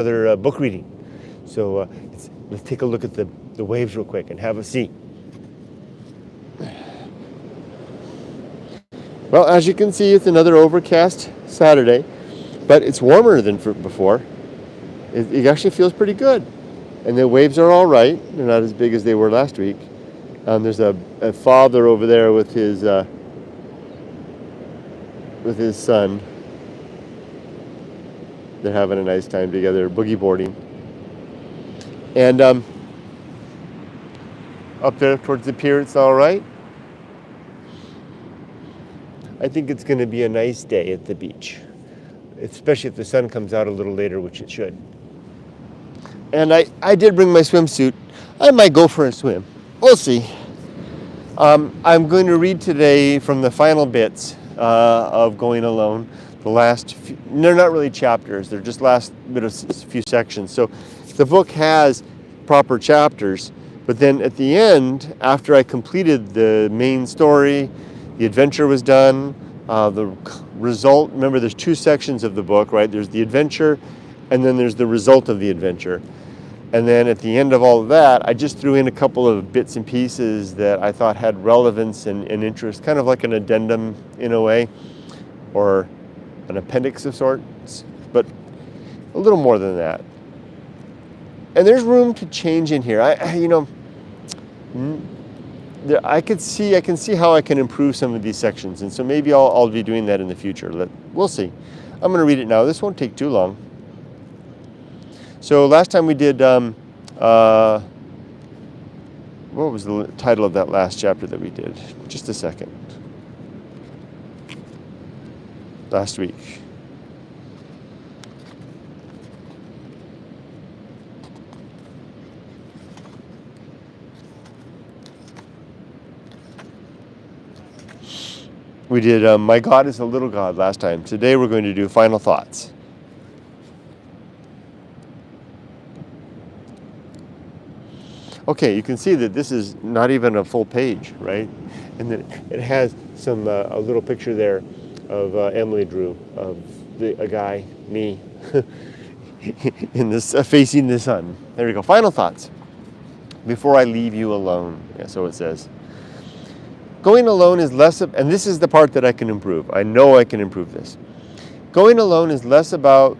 another book reading. So let's take a look at the waves real quick and have a see. Well, as you can see, it's another overcast Saturday, but it's warmer than before. It actually feels pretty good. And the waves are all right. They're not as big as they were last week. There's a father over there with his son. They're having a nice time together, boogie boarding. And up there towards the pier, it's all right. I think it's going to be a nice day at the beach, especially if the sun comes out a little later, which it should. And I did bring my swimsuit. I might go for a swim. We'll see. I'm going to read today from the final bits of Going Alone. The last few, they're not really chapters, they're just last bit of few sections. So the book has proper chapters, but then at the end, after I completed the main story, the adventure was done, the result, remember there's two sections of the book, right? There's the adventure, and then there's the result of the adventure. And then at the end of all of that, I just threw in a couple of bits and pieces that I thought had relevance and interest, kind of like an addendum in a way, or an appendix of sorts, but a little more than that. And there's room to change in here. I can see how I can improve some of these sections, and so maybe I'll be doing that in the future. We'll see. I'm going to read it now. This won't take too long. So last time we did, what was the title of that last chapter that we did? Just a second. Last week. We did My God is a Little God last time. Today we're going to do Final Thoughts. Okay, you can see that this is not even a full page, right? And then it has some a little picture there of Emily drew of a guy, me, in this facing the sun. There we go. Final thoughts. Before I leave you alone. Yeah, so it says. Going alone is less of, and this is the part that I can improve. I know I can improve this. Going alone is less about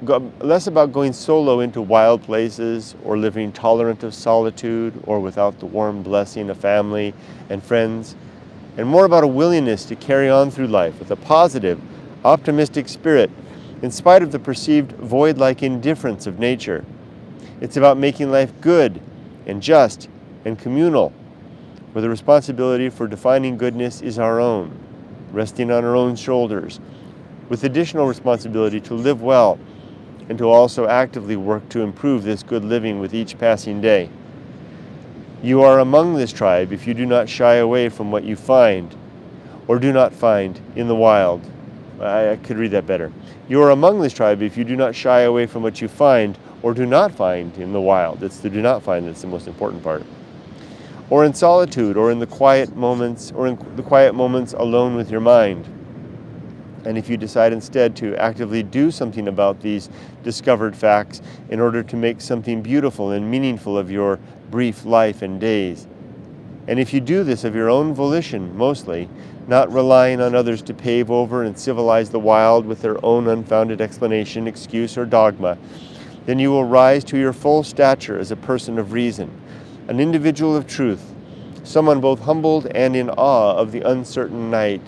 going solo into wild places or living tolerant of solitude or without the warm blessing of family and friends, and more about a willingness to carry on through life with a positive, optimistic spirit in spite of the perceived void-like indifference of nature. It's about making life good and just and communal, where the responsibility for defining goodness is our own, resting on our own shoulders, with additional responsibility to live well and to also actively work to improve this good living with each passing day. You are among this tribe if you do not shy away from what you find or do not find in the wild. I could read that better. You are among this tribe if you do not shy away from what you find or do not find in the wild. It's the do not find that's the most important part. Or in solitude, or in the quiet moments, alone with your mind. And if you decide instead to actively do something about these discovered facts in order to make something beautiful and meaningful of your brief life and days. And if you do this of your own volition, mostly, not relying on others to pave over and civilize the wild with their own unfounded explanation, excuse, or dogma, then you will rise to your full stature as a person of reason, an individual of truth, someone both humbled and in awe of the uncertain night,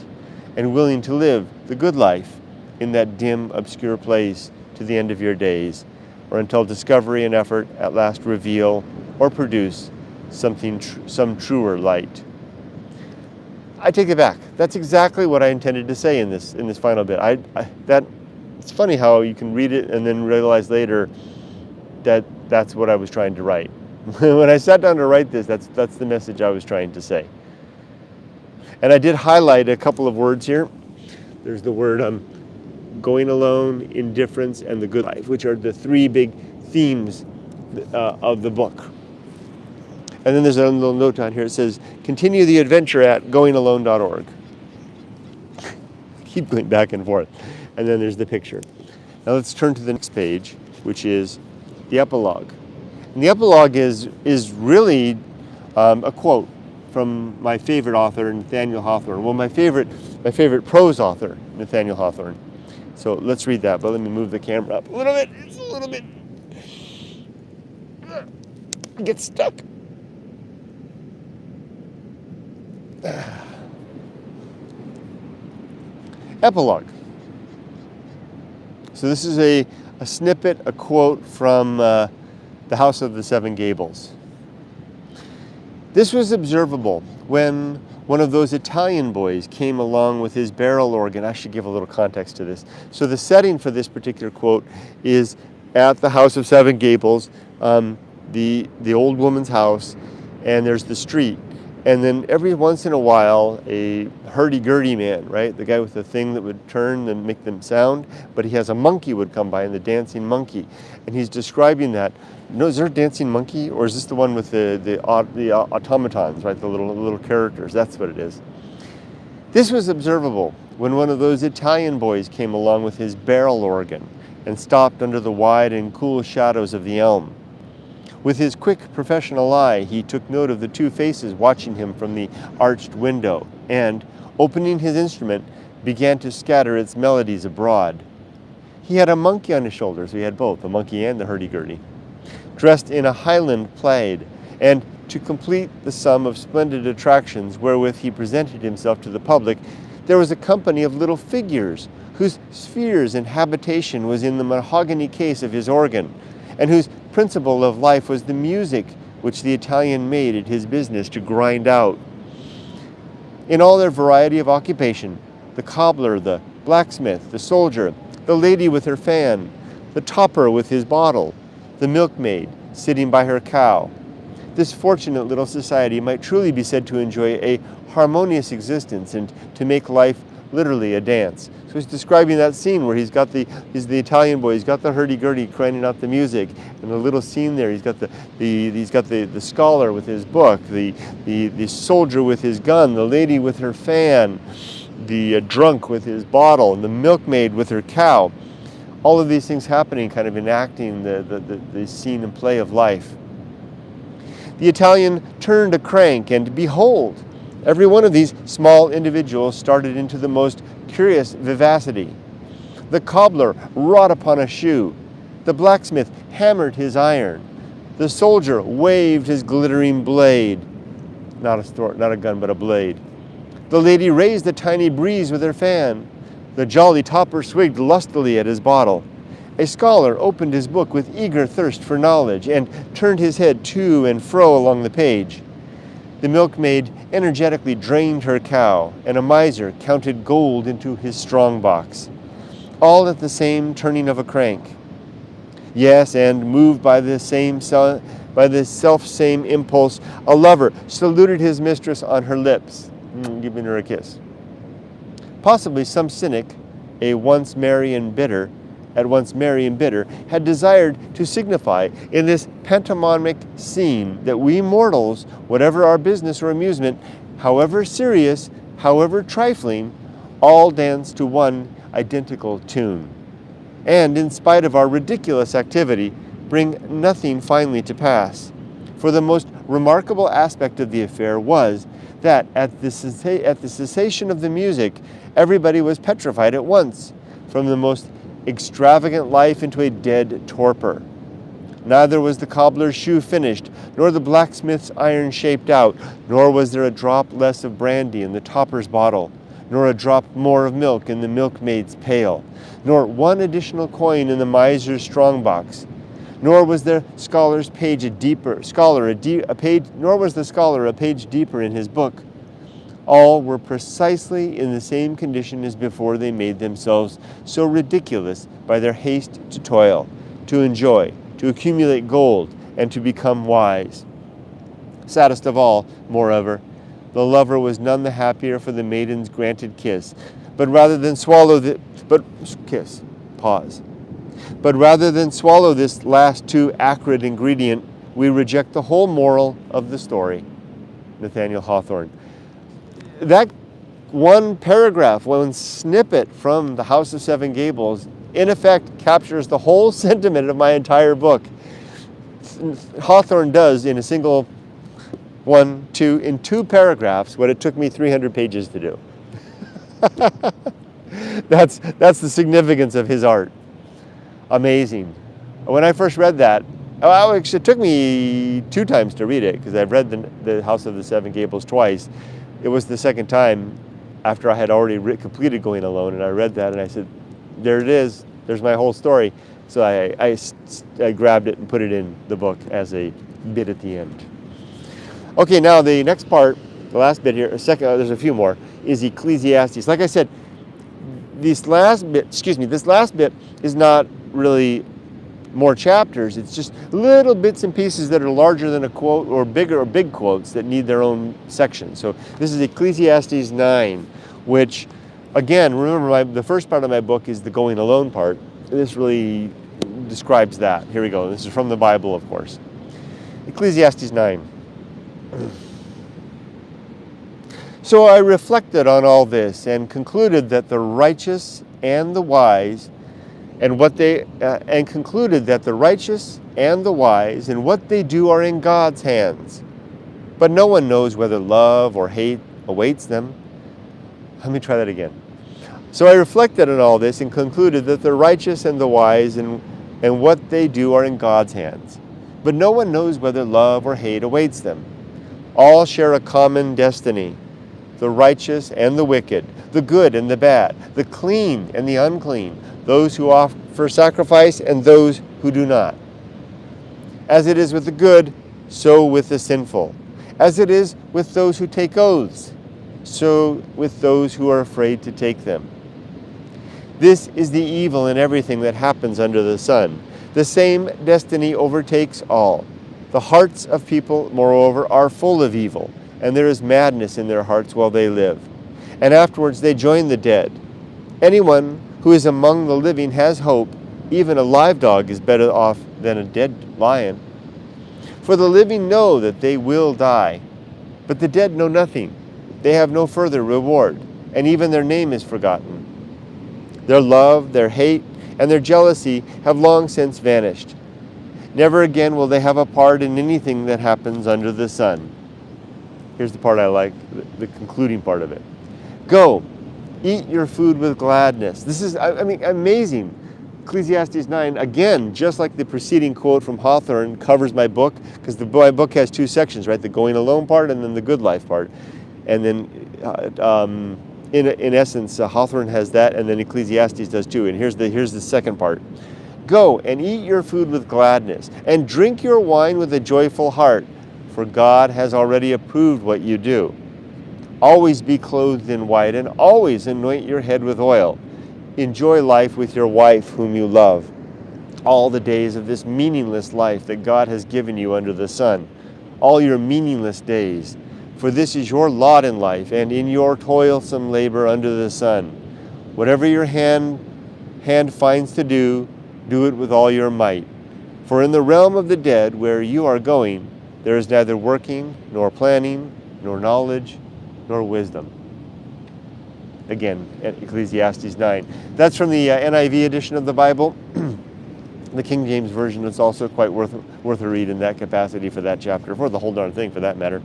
and willing to live the good life in that dim, obscure place to the end of your days, or until discovery and effort at last reveal or produce some truer light. I take it back. That's exactly what I intended to say in this final bit. It's funny how you can read it and then realize later that that's what I was trying to write. When I sat down to write this, that's the message I was trying to say. And I did highlight a couple of words here. There's the word going alone, indifference, and the good life, which are the three big themes of the book. And then there's a little note down here. It says, continue the adventure at goingalone.org. Keep going back and forth. And then there's the picture. Now let's turn to the next page, which is the epilogue. And the epilogue is really a quote from my favorite author, Nathaniel Hawthorne. Well, my favorite prose author, Nathaniel Hawthorne. So let's read that, but let me move the camera up a little bit. It's a little bit, get stuck. Epilogue. So this is a snippet, a quote from The House of the Seven Gables. This was observable when one of those Italian boys came along with his barrel organ. I should give a little context to this. So the setting for this particular quote is at the House of Seven Gables, the old woman's house, and there's the street. And then every once in a while, a hurdy-gurdy man, right? The guy with the thing that would turn and make them sound, but he has a monkey would come by, and the dancing monkey. And he's describing that. No, is there a dancing monkey, or is this the one with the automatons, right? The little characters, that's what it is. This was observable when one of those Italian boys came along with his barrel organ and stopped under the wide and cool shadows of the elm. With his quick professional eye, he took note of the two faces watching him from the arched window and, opening his instrument, began to scatter its melodies abroad. He had a monkey on his shoulder, so he had both, the monkey and the hurdy-gurdy, dressed in a Highland plaid, and to complete the sum of splendid attractions wherewith he presented himself to the public, there was a company of little figures whose spheres and habitation was in the mahogany case of his organ, and whose principle of life was the music which the Italian made it his business to grind out. In all their variety of occupation, the cobbler, the blacksmith, the soldier, the lady with her fan, the toper with his bottle, the milkmaid sitting by her cow. This fortunate little society might truly be said to enjoy a harmonious existence and to make life literally a dance. So he's describing that scene where he's the Italian boy, he's got the hurdy-gurdy crying out the music, and the little scene there, he's got the scholar with his book, the soldier with his gun, the lady with her fan, the drunk with his bottle, and the milkmaid with her cow. All of these things happening, kind of enacting the scene and play of life. The Italian turned a crank, and behold, every one of these small individuals started into the most curious vivacity. The cobbler wrought upon a shoe. The blacksmith hammered his iron. The soldier waved his glittering blade. Not a gun, but a blade. The lady raised the tiny breeze with her fan. The jolly toper swigged lustily at his bottle. A scholar opened his book with eager thirst for knowledge and turned his head to and fro along the page. The milkmaid energetically drained her cow, and a miser counted gold into his strong box, all at the same turning of a crank. Yes, and moved by the self-same impulse, a lover saluted his mistress on her lips, giving her a kiss. Possibly some cynic, at once merry and bitter, had desired to signify in this pantomimic scene that we mortals, whatever our business or amusement, however serious, however trifling, all dance to one identical tune, and in spite of our ridiculous activity, bring nothing finally to pass. For the most remarkable aspect of the affair was that at the cessation of the music, everybody was petrified at once, from the most extravagant life into a dead torpor. Neither was the cobbler's shoe finished, nor the blacksmith's iron shaped out, nor was there a drop less of brandy in the toper's bottle, nor a drop more of milk in the milkmaid's pail, nor one additional coin in the miser's strongbox, nor was the scholar a page deeper in his book. All were precisely in the same condition as before they made themselves so ridiculous by their haste to toil, to enjoy, to accumulate gold, and to become wise. Saddest of all, moreover, the lover was none the happier for the maiden's granted kiss, but rather than swallow this last too acrid ingredient, we reject the whole moral of the story. Nathaniel Hawthorne. That one paragraph, one snippet from The House of Seven Gables in effect captures the whole sentiment of my entire book. Hawthorne does in a single in two paragraphs what it took me 300 pages to do. That's the significance of his art. Amazing. When I first read that, actually it took me 2 times to read it, because I've read the House of the Seven Gables twice. It was the second time after I had already completed Going Alone, and I read that and I said, there it is, there's my whole story. So I grabbed it and put it in the book as a bit at the end. Okay, now the next part, the last bit here, there's a few more, is Ecclesiastes. Like I said, this last bit is not really more chapters. It's just little bits and pieces that are larger than a quote, or big quotes that need their own section. So this is Ecclesiastes 9, which, again, remember the first part of my book is the Going Alone part. This really describes that. Here we go. This is from the Bible, of course. Ecclesiastes 9. So I reflected on all this and concluded that the righteous and the wise and what they do are in God's hands. But no one knows whether love or hate awaits them. Let me try that again. So I reflected on all this and concluded that the righteous and the wise and what they do are in God's hands. But no one knows whether love or hate awaits them. All share a common destiny. The righteous and the wicked, the good and the bad, the clean and the unclean, those who offer sacrifice and those who do not. As it is with the good, so with the sinful. As it is with those who take oaths, so with those who are afraid to take them. This is the evil in everything that happens under the sun. The same destiny overtakes all. The hearts of people, moreover, are full of evil, and there is madness in their hearts while they live. And afterwards they join the dead. Anyone who is among the living has hope. Even a live dog is better off than a dead lion. For the living know that they will die, but the dead know nothing. They have no further reward, and even their name is forgotten. Their love, their hate, and their jealousy have long since vanished. Never again will they have a part in anything that happens under the sun. Here's the part I like, the concluding part of it. Go, eat your food with gladness. This is, amazing. Ecclesiastes 9, again, just like the preceding quote from Hawthorne, covers my book, because my book has 2 sections, right? The Going Alone part and then the Good Life part. And then, in essence, Hawthorne has that, and then Ecclesiastes does too. And here's the second part. Go and eat your food with gladness, and drink your wine with a joyful heart, for God has already approved what you do. Always be clothed in white, and always anoint your head with oil. Enjoy life with your wife whom you love, all the days of this meaningless life that God has given you under the sun, all your meaningless days. For this is your lot in life, and in your toilsome labor under the sun. Whatever your hand finds to do, do it with all your might. For in the realm of the dead, where you are going, there is neither working, nor planning, nor knowledge, nor wisdom. Again, Ecclesiastes 9. That's from the NIV edition of the Bible. The King James Version is also quite worth a read in that capacity for that chapter, for the whole darn thing for that matter.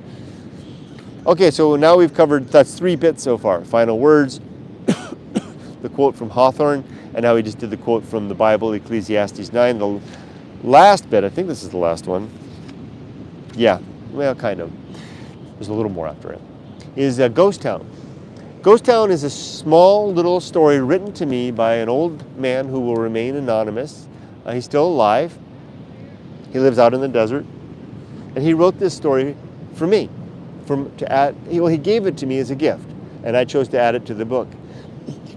Okay, so now we've covered, that's 3 bits so far. Final words, the quote from Hawthorne, and now we just did the quote from the Bible, Ecclesiastes 9. The last bit, I think this is the last one. Yeah, well, kind of. There's a little more after it. Is Ghost Town. Ghost Town is a small little story written to me by an old man who will remain anonymous. He's still alive. He lives out in the desert. And he wrote this story for me. He gave it to me as a gift, and I chose to add it to the book.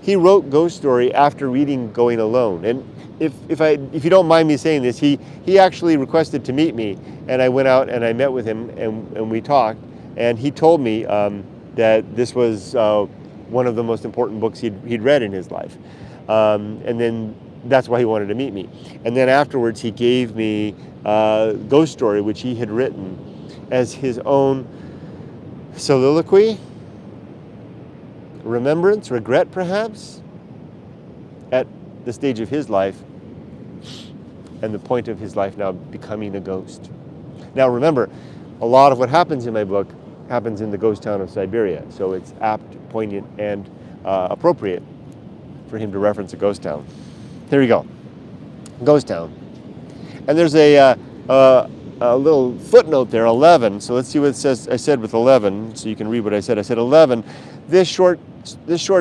He wrote Ghost Story after reading Going Alone. And if you don't mind me saying this, he actually requested to meet me, and I went out and I met with him, and we talked, and he told me that this was one of the most important books he'd read in his life. And then that's why he wanted to meet me. And then afterwards he gave me Ghost Story, which he had written as his own soliloquy, remembrance, regret perhaps, at the stage of his life and the point of his life now becoming a ghost. Now remember, a lot of what happens in my book happens in the ghost town of Siberia, so it's apt, poignant, and appropriate for him to reference a ghost town. Here we go. Ghost town. And there's a little footnote there, 11. So let's see what it says. I said with 11, so you can read what I said. I said 11. This short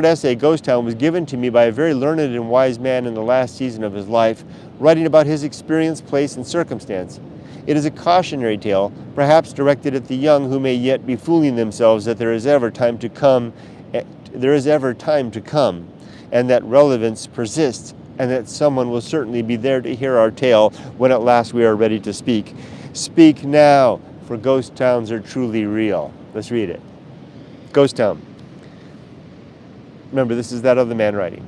essay, Ghost Town, was given to me by a very learned and wise man in the last season of his life, writing about his experience, place, and circumstance. It is a cautionary tale, perhaps directed at the young who may yet be fooling themselves that there is ever time to come, and that relevance persists, and that someone will certainly be there to hear our tale when at last we are ready to speak. Speak now, for ghost towns are truly real. Let's read it. Ghost town. Remember, this is that other man writing.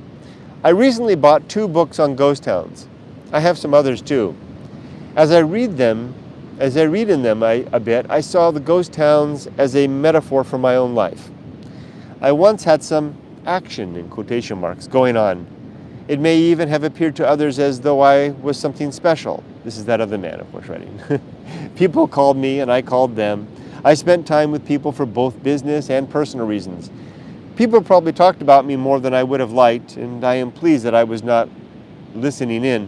I recently bought 2 books on ghost towns. I have some others too. As I read in them a bit, I saw the ghost towns as a metaphor for my own life. I once had some action, in quotation marks, going on. It may even have appeared to others as though I was something special. This is that other man, of course, writing. People called me and I called them. I spent time with people for both business and personal reasons. People probably talked about me more than I would have liked, and I am pleased that I was not listening in.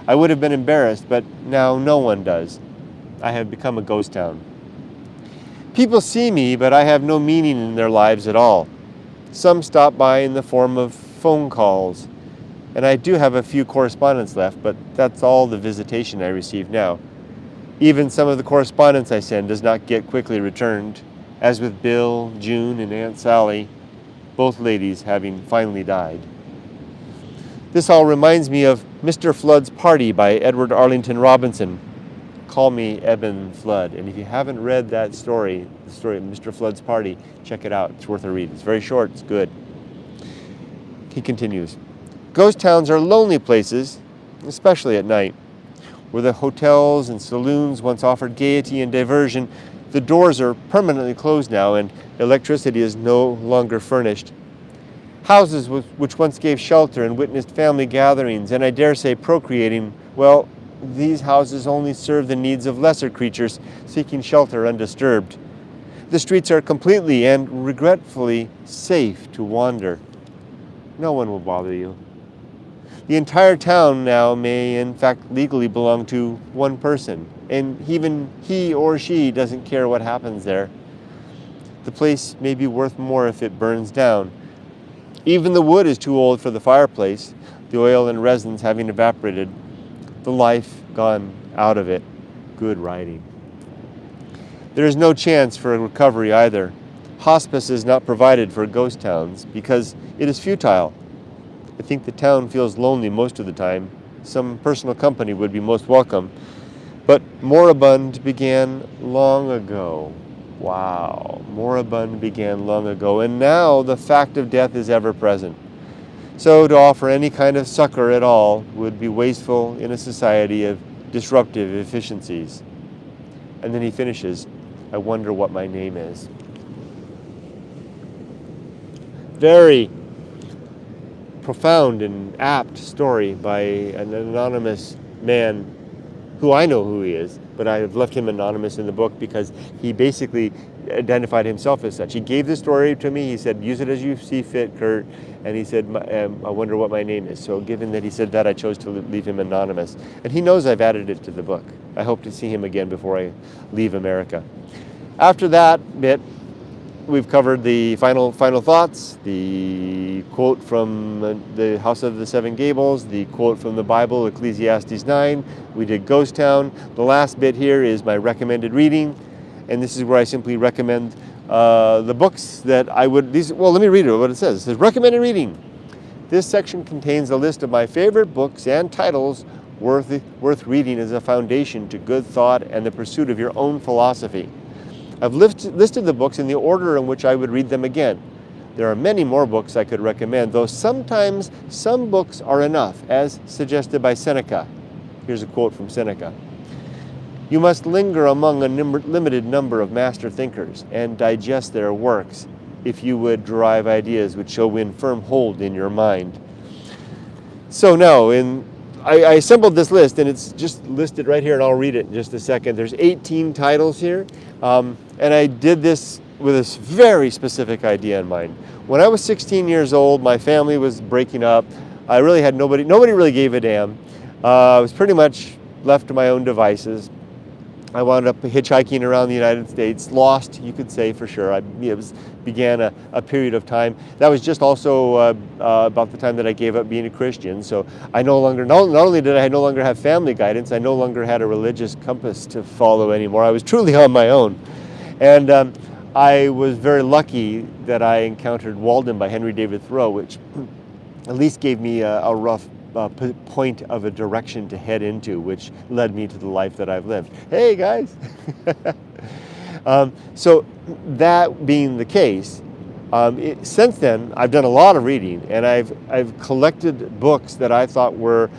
I would have been embarrassed, but now no one does. I have become a ghost town. People see me, but I have no meaning in their lives at all. Some stop by in the form of phone calls, and I do have a few correspondents left, but that's all the visitation I receive now. Even some of the correspondence I send does not get quickly returned, as with Bill, June, and Aunt Sally, both ladies having finally died. This all reminds me of Mr. Flood's Party by Edward Arlington Robinson. Call me Eben Flood. And if you haven't read that story, the story of Mr. Flood's Party, check it out. It's worth a read. It's very short. It's good. He continues. Ghost towns are lonely places, especially at night, where the hotels and saloons once offered gaiety and diversion. The doors are permanently closed now, and electricity is no longer furnished. Houses which once gave shelter and witnessed family gatherings, and I dare say procreating, well, these houses only serve the needs of lesser creatures seeking shelter undisturbed. The streets are completely and regretfully safe to wander. No one will bother you. The entire town now may in fact legally belong to one person, and even he or she doesn't care what happens there. The place may be worth more if it burns down. Even the wood is too old for the fireplace, the oil and resins having evaporated, the life gone out of it. Good writing. There is no chance for a recovery either. Hospice is not provided for ghost towns because it is futile. I think the town feels lonely most of the time. Some personal company would be most welcome. But moribund began long ago. Wow, moribund began long ago, and now the fact of death is ever present. So to offer any kind of succor at all would be wasteful in a society of disruptive efficiencies. And then he finishes, I wonder what my name is. Very profound and apt story by an anonymous man who I know who he is, but I have left him anonymous in the book because he basically identified himself as such. He gave the story to me. He said, use it as you see fit, Kurt. And he said, I wonder what my name is. So given that he said that, I chose to leave him anonymous. And he knows I've added it to the book. I hope to see him again before I leave America. After that bit, we've covered the final thoughts, the quote from the House of the Seven Gables, the quote from the Bible, Ecclesiastes 9. We did Ghost Town. The last bit here is my recommended reading, and this is where I simply recommend the books that I would. Well, let me read it. What it says. It says recommended reading. This section contains a list of my favorite books and titles worth reading as a foundation to good thought and the pursuit of your own philosophy. I've listed the books in the order in which I would read them again. There are many more books I could recommend, though sometimes some books are enough, as suggested by Seneca. Here's a quote from Seneca. You must linger among a limited number of master thinkers and digest their works if you would derive ideas which shall win firm hold in your mind. So now, I assembled this list, and it's just listed right here, and I'll read it in just a second. There's 18 titles here, and I did this with this very specific idea in mind. When I was 16 years old, my family was breaking up. I really had nobody really gave a damn. I was pretty much left to my own devices. I wound up hitchhiking around the United States, lost, you could say for sure. Began a period of time. That was just also about the time that I gave up being a Christian. So I not only did I no longer have family guidance, I no longer had a religious compass to follow anymore. I was truly on my own. And I was very lucky that I encountered Walden by Henry David Thoreau, which at least gave me a rough point of a direction to head into, which led me to the life that I've lived. Hey guys! So that being the case, since then I've done a lot of reading, and I've collected books that I thought were,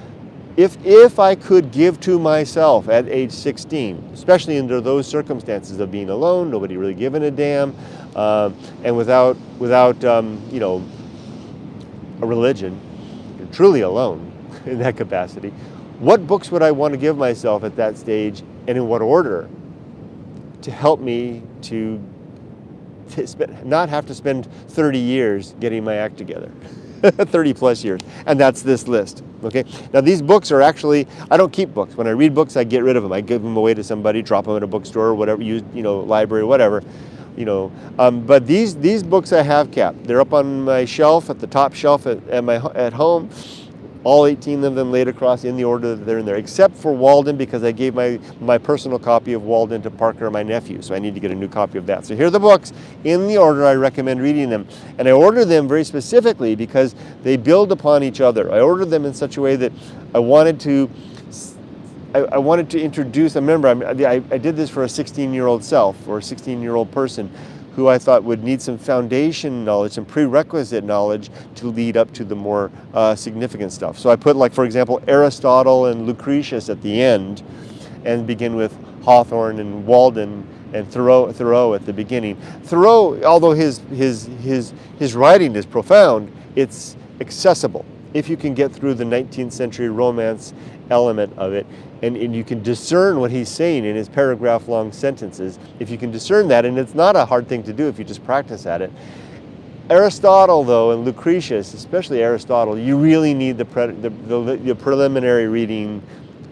if I could give to myself at age 16, especially under those circumstances of being alone, nobody really giving a damn, and without a religion, truly alone in that capacity, what books would I want to give myself at that stage, and in what order, to help me to not have to spend 30 years getting my act together. 30 plus years. And that's this list. Okay. Now these books are actually, I don't keep books. When I read books, I get rid of them. I give them away to somebody, drop them at a bookstore or whatever, library, whatever. But these books I have kept. They're up on my shelf, at the top shelf at home. All 18 of them laid across in the order that they're in there, except for Walden, because I gave my personal copy of Walden to Parker, my nephew, so I need to get a new copy of that. So here are the books in the order I recommend reading them. And I ordered them very specifically because they build upon each other. I ordered them in such a way that I wanted to introduce, remember, I did this for a 16-year-old self, or a 16-year-old person, who I thought would need some foundation knowledge, some prerequisite knowledge to lead up to the more significant stuff. So I put, like, for example, Aristotle and Lucretius at the end, and begin with Hawthorne and Walden and Thoreau at the beginning. Thoreau, although his writing is profound, it's accessible if you can get through the 19th century romance element of it, and you can discern what he's saying in his paragraph-long sentences. If you can discern that, and it's not a hard thing to do if you just practice at it. Aristotle, though, and Lucretius, especially Aristotle, you really need the preliminary reading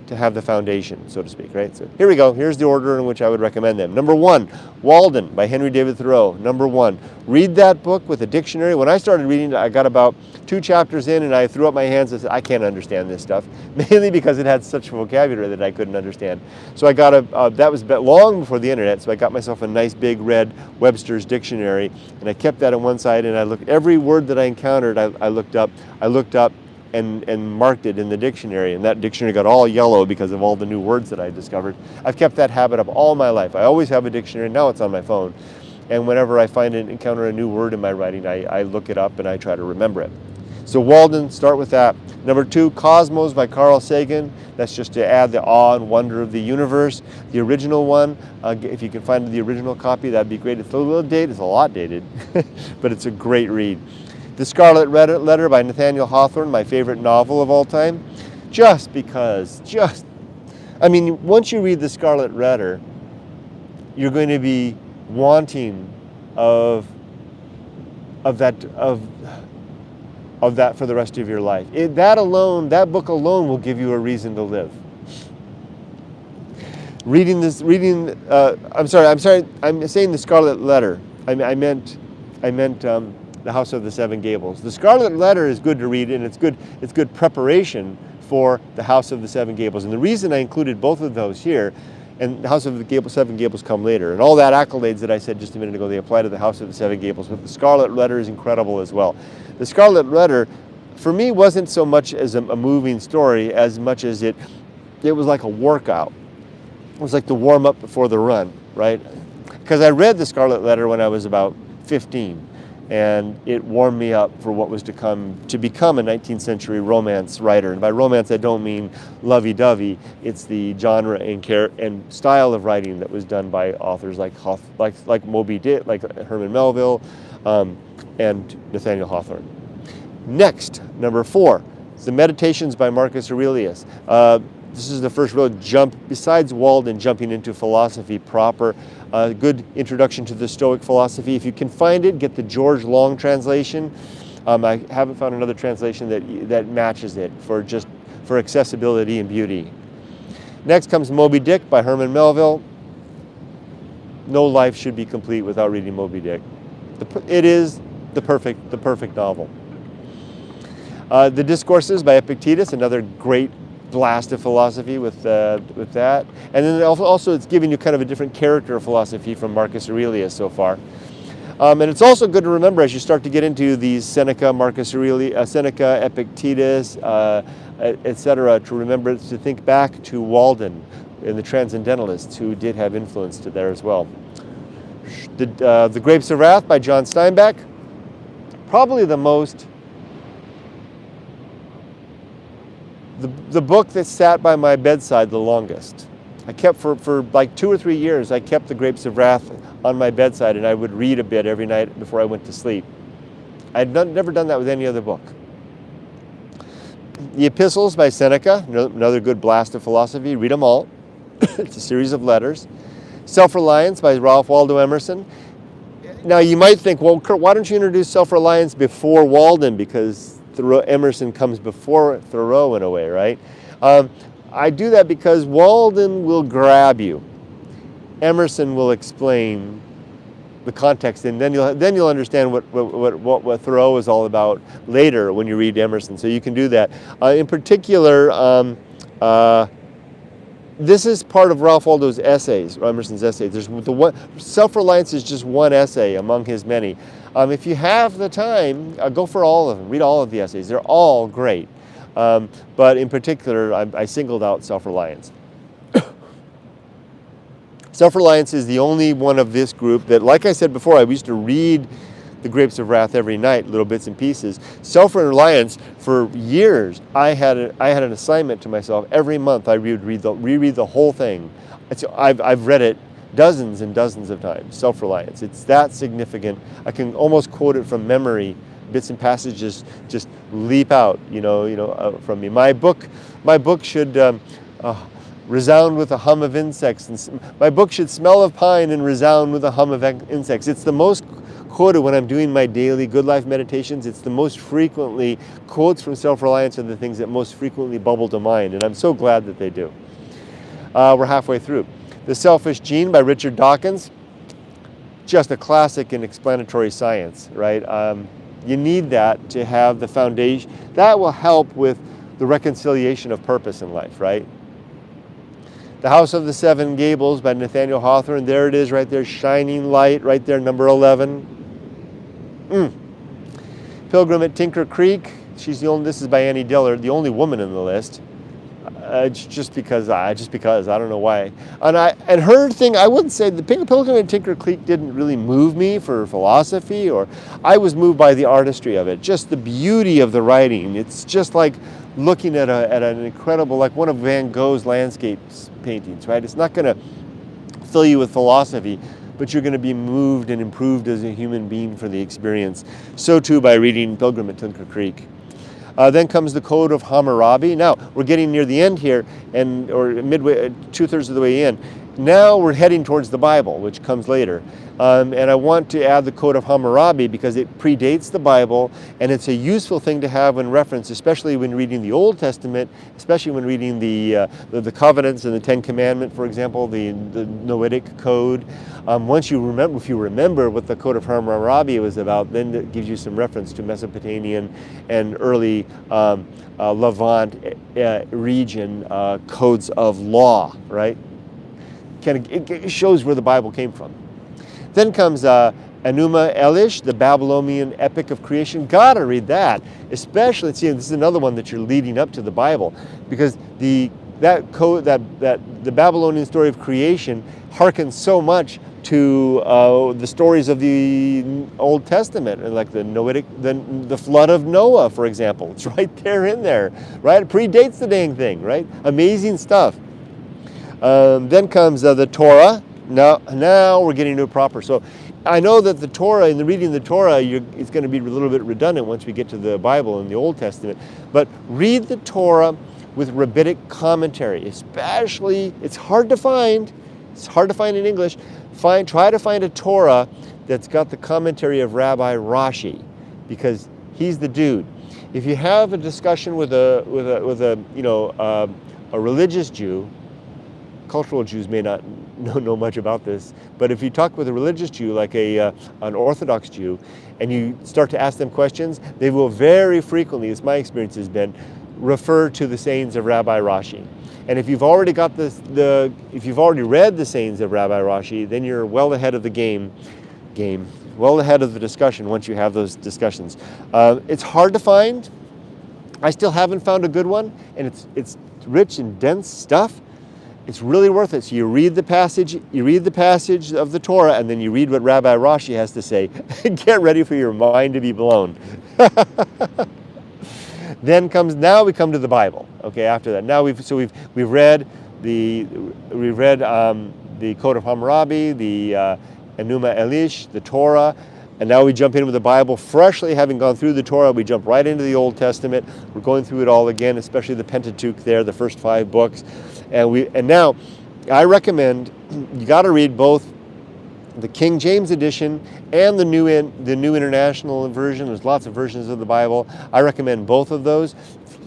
to have the foundation, so to speak, right? So here we go. Here's the order in which I would recommend them. Number 1, Walden by Henry David Thoreau. Number 1, read that book with a dictionary. When I started reading it, I got about 2 chapters in, and I threw up my hands and said, I can't understand this stuff, mainly because it had such vocabulary that I couldn't understand. So I got that was long before the internet, so I got myself a nice big red Webster's dictionary, and I kept that on one side, and I looked, every word that I encountered, I looked up and marked it in the dictionary, and that dictionary got all yellow because of all the new words that I discovered. I've kept that habit up all my life. I always have a dictionary. Now it's on my phone, and whenever I encounter a new word in my writing, I look it up and I try to remember it. So Walden, start with that. Number 2, Cosmos by Carl Sagan. That's just to add the awe and wonder of the universe. The original one, if you can find the original copy, that'd be great. It's a little dated, it's a lot dated, but it's a great read. The Scarlet Letter by Nathaniel Hawthorne, my favorite novel of all time. Once you read The Scarlet Letter, you're going to be wanting of that for the rest of your life. That book alone will give you a reason to live. I'm saying The Scarlet Letter. I meant The House of the Seven Gables. The Scarlet Letter is good to read, and it's good preparation for The House of the Seven Gables. And the reason I included both of those here, and The House of the Seven Gables come later, and all that accolades that I said just a minute ago, they apply to The House of the Seven Gables, but The Scarlet Letter is incredible as well. The Scarlet Letter, for me, wasn't so much as a moving story as much as it was like a workout. It was like the warm-up before the run, right? Because I read The Scarlet Letter when I was about 15, and it warmed me up for what was to become a 19th century romance writer. And by romance, I don't mean lovey-dovey. It's the genre and style of writing that was done by authors like Moby Dick, like Herman Melville, and Nathaniel Hawthorne. Next, number 4, It's the Meditations by Marcus Aurelius. This is the first real jump, besides Walden, jumping into philosophy proper. Good introduction to the Stoic philosophy. If you can find it, get the George Long translation. I haven't found another translation that matches it for accessibility and beauty. Next comes Moby Dick by Herman Melville. No life should be complete without reading Moby Dick. It is the perfect novel. The Discourses by Epictetus, another great blast of philosophy with that. And then also it's giving you kind of a different character of philosophy from Marcus Aurelius so far. And it's also good to remember as you start to get into these Seneca, Marcus Aurelius, Seneca, Epictetus, etc., to remember to think back to Walden and the Transcendentalists who did have influence to there as well. The Grapes of Wrath by John Steinbeck, probably the book that sat by my bedside the longest. I kept for like 2 or 3 years, I kept the Grapes of Wrath on my bedside, and I would read a bit every night before I went to sleep. I'd never done that with any other book. The Epistles by Seneca, another good blast of philosophy. Read them all. It's a series of letters. Self-Reliance by Ralph Waldo Emerson. Now you might think, well, Kurt, why don't you introduce Self-Reliance before Walden? Because Emerson comes before Thoreau in a way, right? I do that because Walden will grab you. Emerson will explain the context, and then you'll understand what Thoreau is all about later when you read Emerson. So you can do that. In particular, this is part of Ralph Waldo's essays, or Emerson's essays. Self-Reliance is just one essay among his many. If you have the time, go for all of them. Read all of the essays. They're all great. But in particular, I singled out Self-Reliance. Self-Reliance is the only one of this group that, like I said before, I used to read the Grapes of Wrath every night, little bits and pieces. Self-Reliance, for years, I had an assignment to myself. Every month I would reread the whole thing. I've read it dozens and dozens of times, Self-Reliance. It's that significant. I can almost quote it from memory. Bits and passages just leap out, from me. My book should resound with a hum of insects. And my book should smell of pine and resound with a hum of insects. It's the most quoted when I'm doing my daily Good Life meditations. It's the most frequently, quotes from Self-Reliance are the things that most frequently bubble to mind, and I'm so glad that they do. We're halfway through. The Selfish Gene by Richard Dawkins, just a classic in explanatory science, right? You need that to have the foundation. That will help with the reconciliation of purpose in life, right? The House of the Seven Gables by Nathaniel Hawthorne. There it is right there, shining light right there, number 11. Pilgrim at Tinker Creek. This is by Annie Dillard, the only woman in the list. Just because, I don't know why. And her thing, I wouldn't say, the Pilgrim at Tinker Creek didn't really move me for philosophy, or I was moved by the artistry of it, just the beauty of the writing. It's just like looking at an incredible, like one of Van Gogh's landscape paintings, right? It's not going to fill you with philosophy, but you're going to be moved and improved as a human being for the experience. So too by reading Pilgrim at Tinker Creek. Then comes the Code of Hammurabi. Now, we're getting near the end here, or midway, 2/3 of the way in. Now we're heading towards the Bible, which comes later. And I want to add the Code of Hammurabi because it predates the Bible, and it's a useful thing to have in reference, especially when reading the Old Testament, especially when reading the covenants and the Ten Commandments, for example, the Noahic Code. If you remember what the Code of Hammurabi was about, then it gives you some reference to Mesopotamian and early Levant region codes of law, right? It shows where the Bible came from. Then comes Enuma Elish, the Babylonian epic of creation. Gotta read that, especially. See, this is another one that you're leading up to the Bible, because the Babylonian story of creation harkens so much to the stories of the Old Testament, like the flood of Noah, for example. It's right there in there, right? It predates the dang thing, right? Amazing stuff. Then comes the Torah. Now we're getting to it proper. So I know that the Torah, in the reading the Torah, it's going to be a little bit redundant once we get to the Bible and the Old Testament, but read the Torah with rabbinic commentary, especially, it's hard to find in English. Try to find a Torah that's got the commentary of Rabbi Rashi, because he's the dude. If you have a discussion with a religious Jew, cultural Jews may not know much about this, but if you talk with a religious Jew, like an Orthodox Jew, and you start to ask them questions, they will very frequently, as my experience has been, refer to the sayings of Rabbi Rashi. And if you've already got if you've already read the sayings of Rabbi Rashi, then you're well ahead of the game, well ahead of the discussion once you have those discussions. It's hard to find. I still haven't found a good one, and it's rich and dense stuff. It's really worth it. So you read the passage of the Torah, and then you read what Rabbi Rashi has to say. Get ready for your mind to be blown. Now we come to the Bible. Okay, after that, now we've read the Code of Hammurabi, the Enuma Elish, the Torah, and now we jump in with the Bible. Freshly having gone through the Torah, we jump right into the Old Testament. We're going through it all again, especially the Pentateuch there, the first 5 books. And now, I recommend you got to read both the King James edition and the New International Version. There's lots of versions of the Bible. I recommend both of those.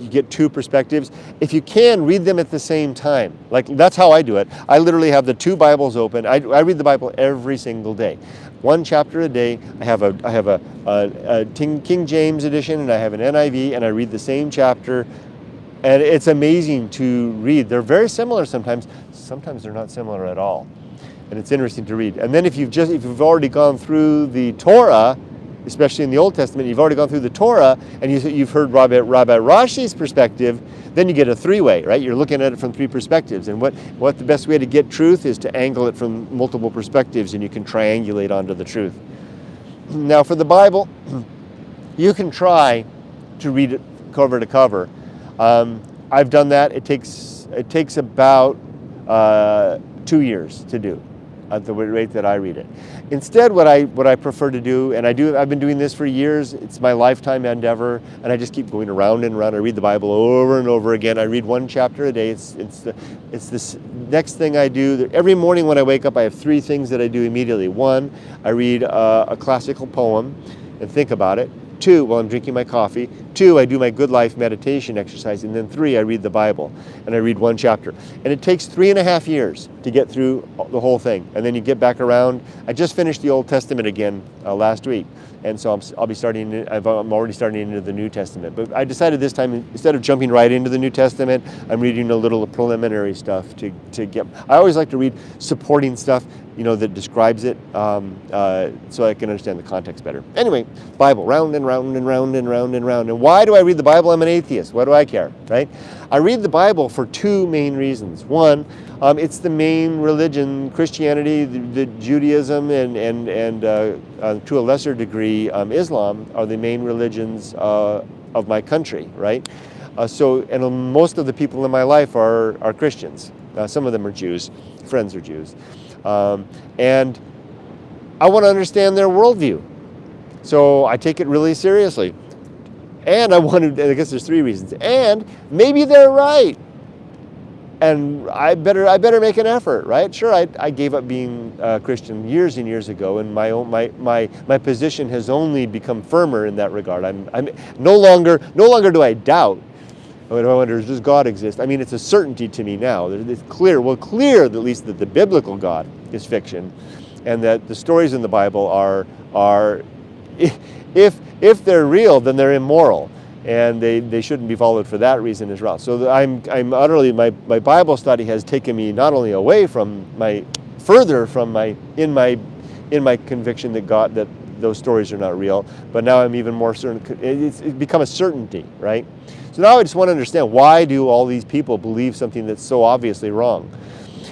You get 2 perspectives. If you can, read them at the same time. Like, that's how I do it. I literally have the 2 Bibles open. I read the Bible every single day. 1 chapter a day. I have a King James edition, and I have an NIV, and I read the same chapter. And it's amazing to read. They're very similar sometimes. Sometimes they're not similar at all. And it's interesting to read. And then if you've already gone through the Torah, especially in the Old Testament, you've already gone through the Torah, and you've heard Rabbi Rashi's perspective, then you get a 3-way, right? You're looking at it from 3 perspectives. And what the best way to get truth is to angle it from multiple perspectives, and you can triangulate onto the truth. Now for the Bible, you can try to read it cover to cover. I've done that. It takes about 2 years to do at the rate that I read it. Instead, what I prefer to do, and I've been doing this for years. It's my lifetime endeavor, and I just keep going around and around. I read the Bible over and over again. I read 1 chapter a day. It's this next thing I do. Every morning when I wake up, I have 3 things that I do immediately. 1, I read a classical poem and think about it. 2, while I'm drinking my coffee. 2, I do my good life meditation exercise. And then 3, I read the Bible, and I read 1 chapter. And it takes 3.5 years to get through the whole thing. And then you get back around. I just finished the Old Testament again last week. And so I'm already starting into the New Testament. But I decided this time, instead of jumping right into the New Testament, I'm reading a little preliminary stuff to get. I always like to read supporting stuff, that describes it, so I can understand the context better. Anyway, Bible, round and round and round and round and round. And why do I read the Bible? I'm an atheist. What do I care, right? I read the Bible for 2 main reasons. 1, it's the main religion. Christianity, the Judaism, and to a lesser degree, Islam are the main religions of my country, right? And most of the people in my life are Christians. Some of them are Jews. Friends are Jews. And I want to understand their worldview. So I take it really seriously. And I guess there's 3 reasons. And maybe they're right. And I better make an effort, right? Sure, I gave up being a Christian years and years ago, and my position has only become firmer in that regard. I'm no longer do I doubt. I wonder, does God exist? I mean, it's a certainty to me now. It's clear at least that the biblical God is fiction, and that the stories in the Bible are if they're real, then they're immoral, and they shouldn't be followed for that reason as well. So I'm utterly, my Bible study has taken me not only away from further from my conviction that those stories are not real, but now I'm even more certain. It's become a certainty, right? So now I just want to understand, why do all these people believe something that's so obviously wrong?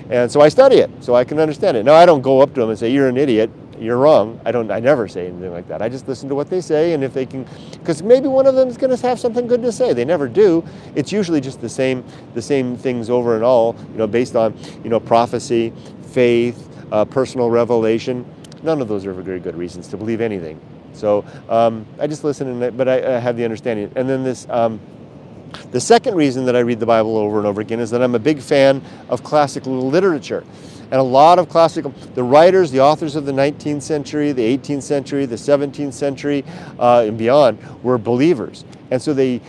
And so I study it so I can understand it. Now I don't go up to them and say, "You're an idiot, you're wrong." I never say anything like that. I just listen to what they say, and if they can, because maybe one of them is going to have something good to say. They never do. It's usually just the same things over and all, based on prophecy, faith, personal revelation. None of those are very good reasons to believe anything. So I just listen, but I have the understanding. And then the second reason that I read the Bible over and over again is that I'm a big fan of classical literature. And a lot of the writers, the authors of the 19th century, the 18th century, the 17th century, and beyond were believers. And so they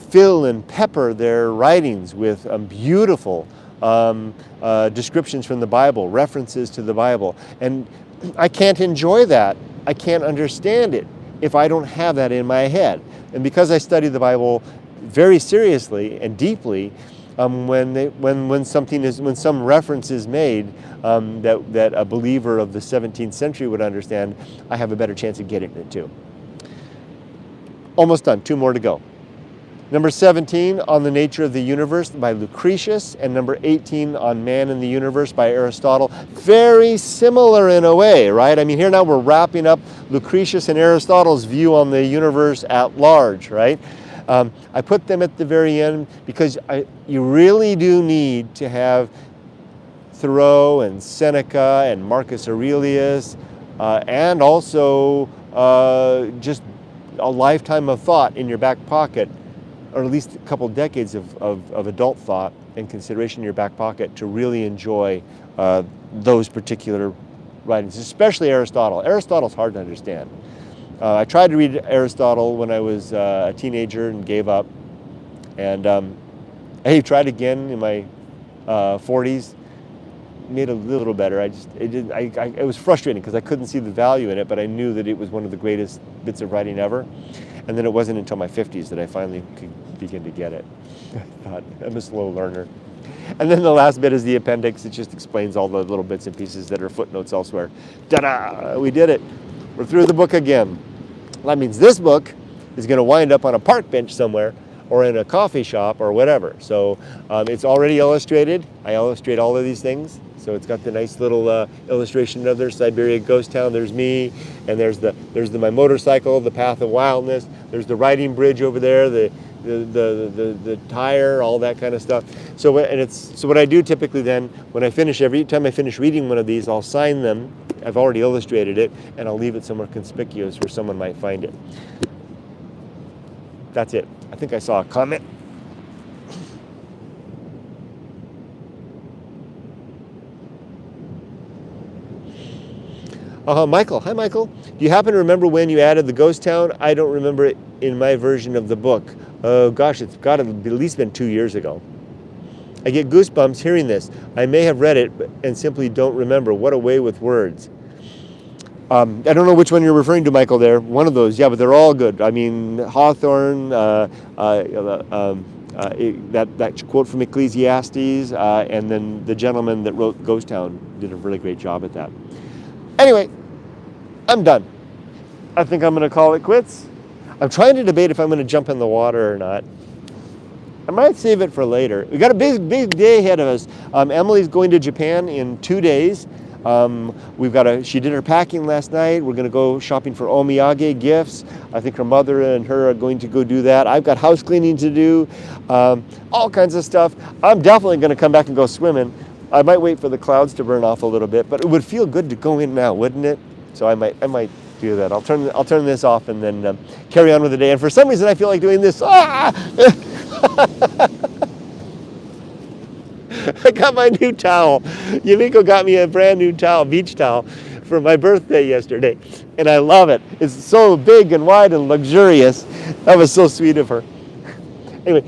fill and pepper their writings with beautiful descriptions from the Bible, references to the Bible. And I can't enjoy that. I can't understand it if I don't have that in my head. And because I study the Bible very seriously and deeply, when some reference is made that a believer of the 17th century would understand, I have a better chance of getting it too. Almost done. 2 more to go. Number 17, On the Nature of the Universe by Lucretius, and number 18, On Man and the Universe by Aristotle. Very similar in a way, right? I mean, here now we're wrapping up Lucretius and Aristotle's view on the universe at large, right? I put them at the very end because you really do need to have Thoreau and Seneca and Marcus Aurelius and also just a lifetime of thought in your back pocket, or at least a couple decades of adult thought and consideration in your back pocket to really enjoy those particular writings, especially Aristotle. Aristotle's hard to understand. I tried to read Aristotle when I was a teenager and gave up. And I tried again in my 40s, made a little better. It was frustrating because I couldn't see the value in it, but I knew that it was one of the greatest bits of writing ever. And then it wasn't until my 50s that I finally could begin to get it. I thought, I'm a slow learner. And then the last bit is the appendix. It just explains all the little bits and pieces that are footnotes elsewhere. Ta-da! We did it. We're through the book again. That means this book is going to wind up on a park bench somewhere or in a coffee shop or whatever. So it's already illustrated. I illustrate all of these things. So it's got the nice little illustration of their Siberia ghost town. There's me, and there's my motorcycle, the Path of Wildness. There's the riding bridge over there, the tire, all that kind of stuff. So what I do typically then, every time I finish reading one of these, I'll sign them. I've already illustrated it, and I'll leave it somewhere conspicuous where someone might find it. That's it. I think I saw a comment. Michael. Hi, Michael. Do you happen to remember when you added the ghost town? I don't remember it in my version of the book. Oh, gosh, it's got to have at least been 2 years ago. I get goosebumps hearing this. I may have read it and simply don't remember. What a way with words. I don't know which one you're referring to, Michael, there. One of those, yeah, but they're all good. I mean, Hawthorne, that quote from Ecclesiastes, and then the gentleman that wrote Ghost Town did a really great job at that. Anyway, I'm done. I think I'm going to call it quits. I'm trying to debate if I'm going to jump in the water or not. I might save it for later. We got a big day ahead of us. Emily's going to Japan in 2 days. She did her packing last night. We're going to go shopping for omiyage gifts. I think her mother and her are going to go do that. I've got house cleaning to do, all kinds of stuff. I'm definitely going to come back and go swimming. I might wait for the clouds to burn off a little bit, but it would feel good to go in now, wouldn't it? So I might do that. I'll turn this off and then carry on with the day. And for some reason, I feel like doing this. I got my new towel. Yumiko got me a brand new towel, beach towel, for my birthday yesterday, and I love it. It's so big and wide and luxurious. That was so sweet of her. Anyway,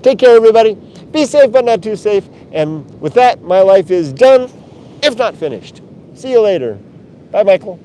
take care, everybody. Be safe, but not too safe. And with that, my life is done, if not finished. See you later. Bye, Michael.